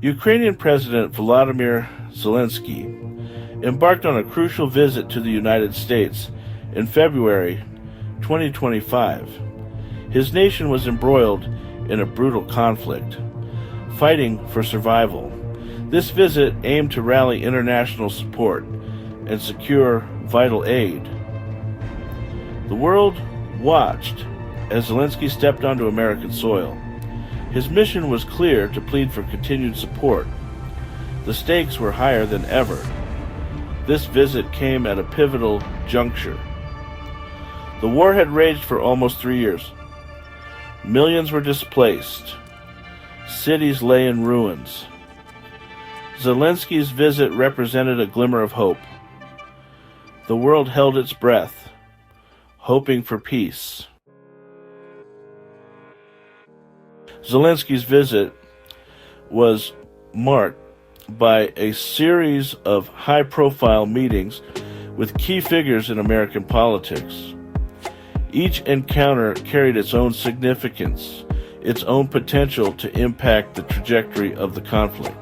Ukrainian President Volodymyr Zelensky embarked on a crucial visit to the United States in February 2025. His nation was embroiled in a brutal conflict, fighting for survival. This visit aimed to rally international support and secure vital aid. The world watched as Zelensky stepped onto American soil. His mission was clear: to plead for continued support. The stakes were higher than ever. This visit came at a pivotal juncture. The war had raged for almost 3 years. Millions were displaced. Cities lay in ruins. Zelensky's visit represented a glimmer of hope. The world held its breath, hoping for peace. Zelensky's visit was marked by a series of high-profile meetings with key figures in American politics. Each encounter carried its own significance, its own potential to impact the trajectory of the conflict.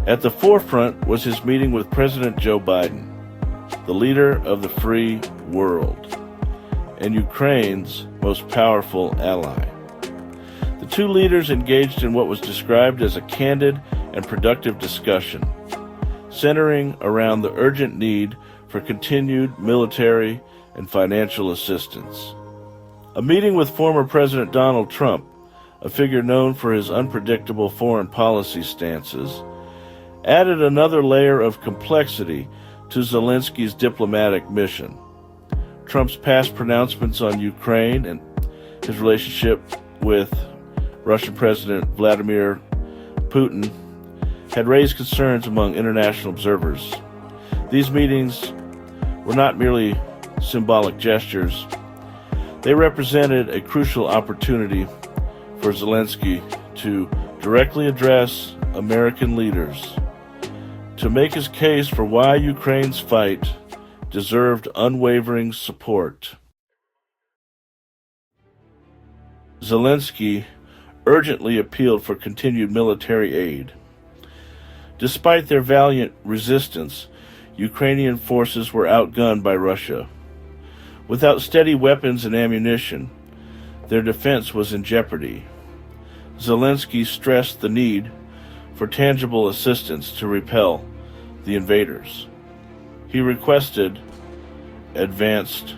At the forefront was his meeting with President Joe Biden, the leader of the free world, and Ukraine's most powerful ally. The two leaders engaged in what was described as a candid and productive discussion, centering around the urgent need for continued military and financial assistance. A meeting with former President Donald Trump, a figure known for his unpredictable foreign policy stances, added another layer of complexity to Zelensky's diplomatic mission. Trump's past pronouncements on Ukraine and his relationship with Russian President Vladimir Putin had raised concerns among international observers. These meetings were not merely symbolic gestures. They represented a crucial opportunity for Zelensky to directly address American leaders, to make his case for why Ukraine's fight deserved unwavering support. Zelensky urgently appealed for continued military aid. Despite their valiant resistance, Ukrainian forces were outgunned by Russia. Without steady weapons and ammunition, their defense was in jeopardy. Zelensky stressed the need for tangible assistance to repel the invaders. He requested advanced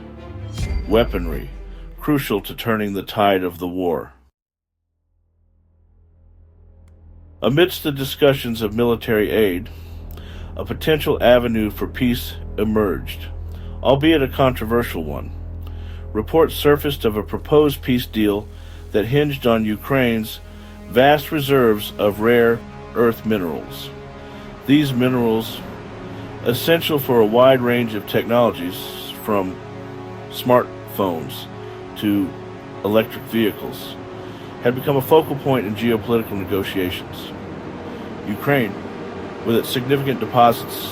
weaponry, crucial to turning the tide of the war. Amidst the discussions of military aid, a potential avenue for peace emerged, albeit a controversial one. Reports surfaced of a proposed peace deal that hinged on Ukraine's vast reserves of rare earth minerals. These minerals, essential for a wide range of technologies from smartphones to electric vehicles, had become a focal point in geopolitical negotiations. Ukraine, with its significant deposits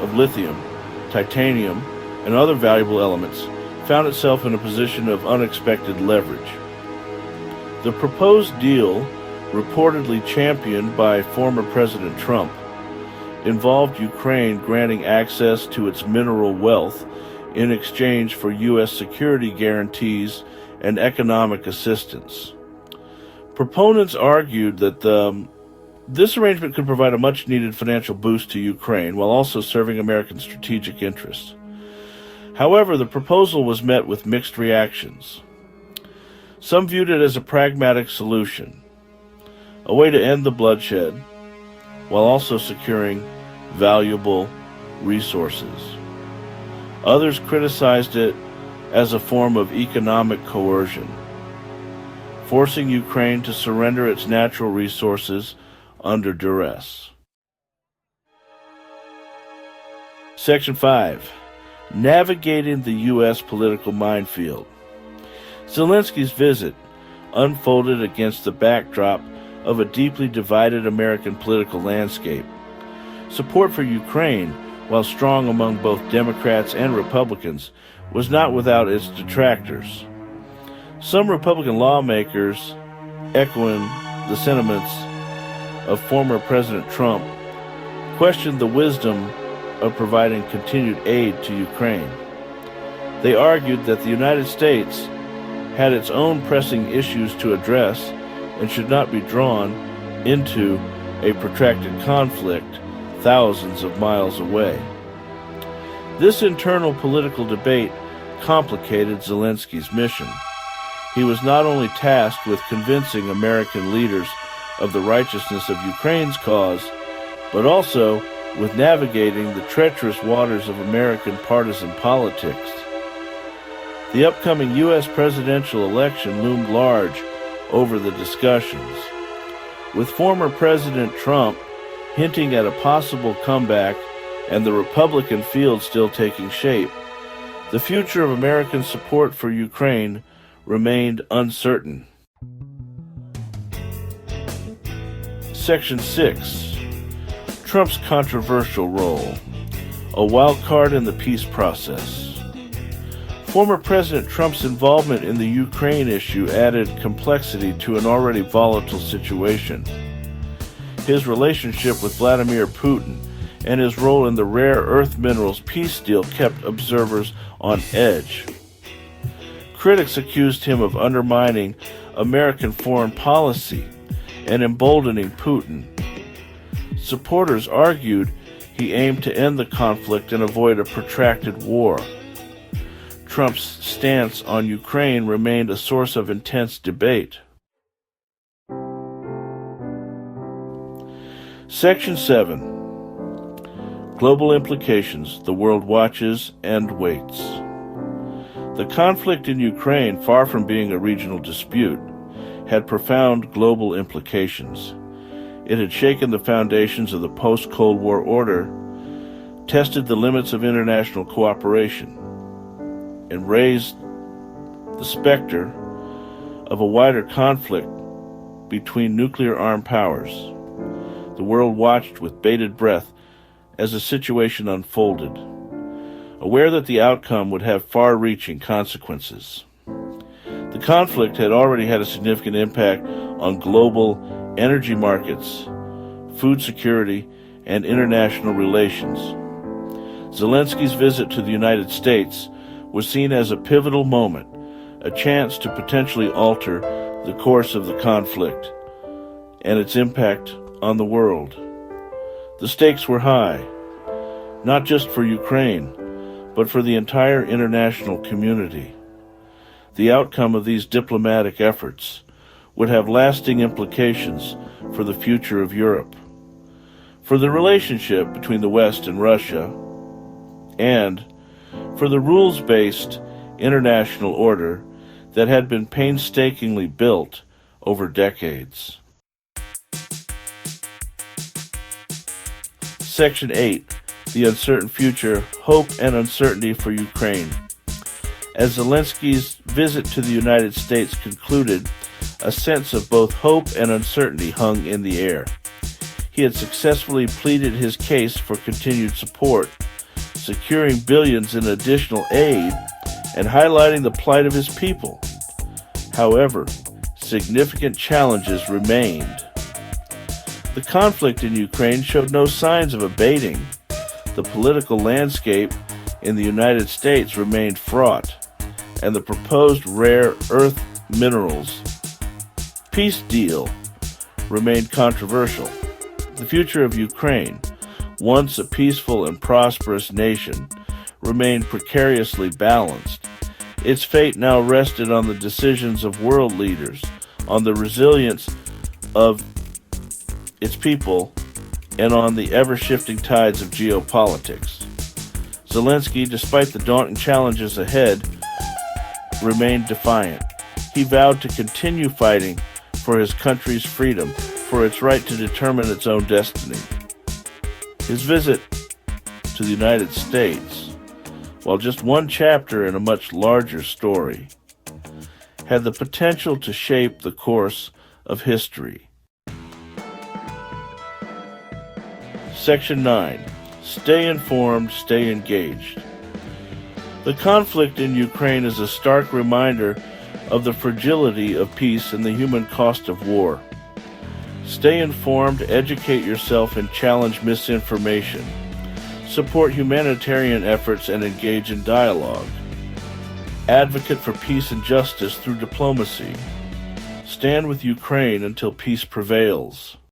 of lithium, titanium, and other valuable elements, found itself in a position of unexpected leverage. The proposed deal, reportedly championed by former President Trump, involved Ukraine granting access to its mineral wealth in exchange for U.S. security guarantees and economic assistance. Proponents argued that this arrangement could provide a much-needed financial boost to Ukraine while also serving American strategic interests. However, the proposal was met with mixed reactions. Some viewed it as a pragmatic solution, a way to end the bloodshed while also securing valuable resources. Others criticized it as a form of economic coercion, forcing Ukraine to surrender its natural resources under duress. Section 5. Navigating the U.S. political minefield. Zelensky's visit unfolded against the backdrop of a deeply divided American political landscape. Support for Ukraine, while strong among both Democrats and Republicans, was not without its detractors. Some Republican lawmakers, echoing the sentiments of former President Trump questioned the wisdom of providing continued aid to Ukraine. They argued that the United States had its own pressing issues to address and should not be drawn into a protracted conflict thousands of miles away. This internal political debate complicated Zelensky's mission. He was not only tasked with convincing American leaders of the righteousness of Ukraine's cause, but also with navigating the treacherous waters of American partisan politics. The upcoming U.S. presidential election loomed large over the discussions, with former President Trump hinting at a possible comeback and the Republican field still taking shape. The future of American support for Ukraine remained uncertain. Section 6. Trump's controversial role. A wild card in the peace process. Former President Trump's involvement in the Ukraine issue added complexity to an already volatile situation. His relationship with Vladimir Putin and his role in the rare earth minerals peace deal kept observers on edge. Critics accused him of undermining American foreign policy and emboldening Putin. Supporters argued he aimed to end the conflict and avoid a protracted war. Trump's stance on Ukraine remained a source of intense debate. Section 7. Global implications. The world watches and waits. The conflict in Ukraine, far from being a regional dispute, had profound global implications. It had shaken the foundations of the post-Cold War order, tested the limits of international cooperation, and raised the specter of a wider conflict between nuclear-armed powers. The world watched with bated breath as the situation unfolded, aware that the outcome would have far-reaching consequences. The conflict had already had a significant impact on global energy markets, food security, and international relations. Zelensky's visit to the United States was seen as a pivotal moment, a chance to potentially alter the course of the conflict and its impact on the world. The stakes were high, not just for Ukraine, but for the entire international community. The outcome of these diplomatic efforts would have lasting implications for the future of Europe, for the relationship between the West and Russia, and for the rules-based international order that had been painstakingly built over decades. Section 8. The uncertain future, hope and uncertainty for Ukraine. As Zelensky's visit to the United States concluded, a sense of both hope and uncertainty hung in the air. He had successfully pleaded his case for continued support, securing billions in additional aid and highlighting the plight of his people. However, significant challenges remained. The conflict in Ukraine showed no signs of abating. The political landscape in the United States remained fraught, and the proposed rare earth minerals peace deal remained controversial. The future of Ukraine, once a peaceful and prosperous nation, remained precariously balanced. Its fate now rested on the decisions of world leaders, on the resilience of its people, and on the ever-shifting tides of geopolitics. Zelensky, despite the daunting challenges ahead, remained defiant. He vowed to continue fighting for his country's freedom, for its right to determine its own destiny. His visit to the United States, while just one chapter in a much larger story, had the potential to shape the course of history. Section 9. Stay informed, stay engaged. The conflict in Ukraine is a stark reminder of the fragility of peace and the human cost of war. Stay informed, educate yourself, and challenge misinformation. Support humanitarian efforts and engage in dialogue. Advocate for peace and justice through diplomacy. Stand with Ukraine until peace prevails.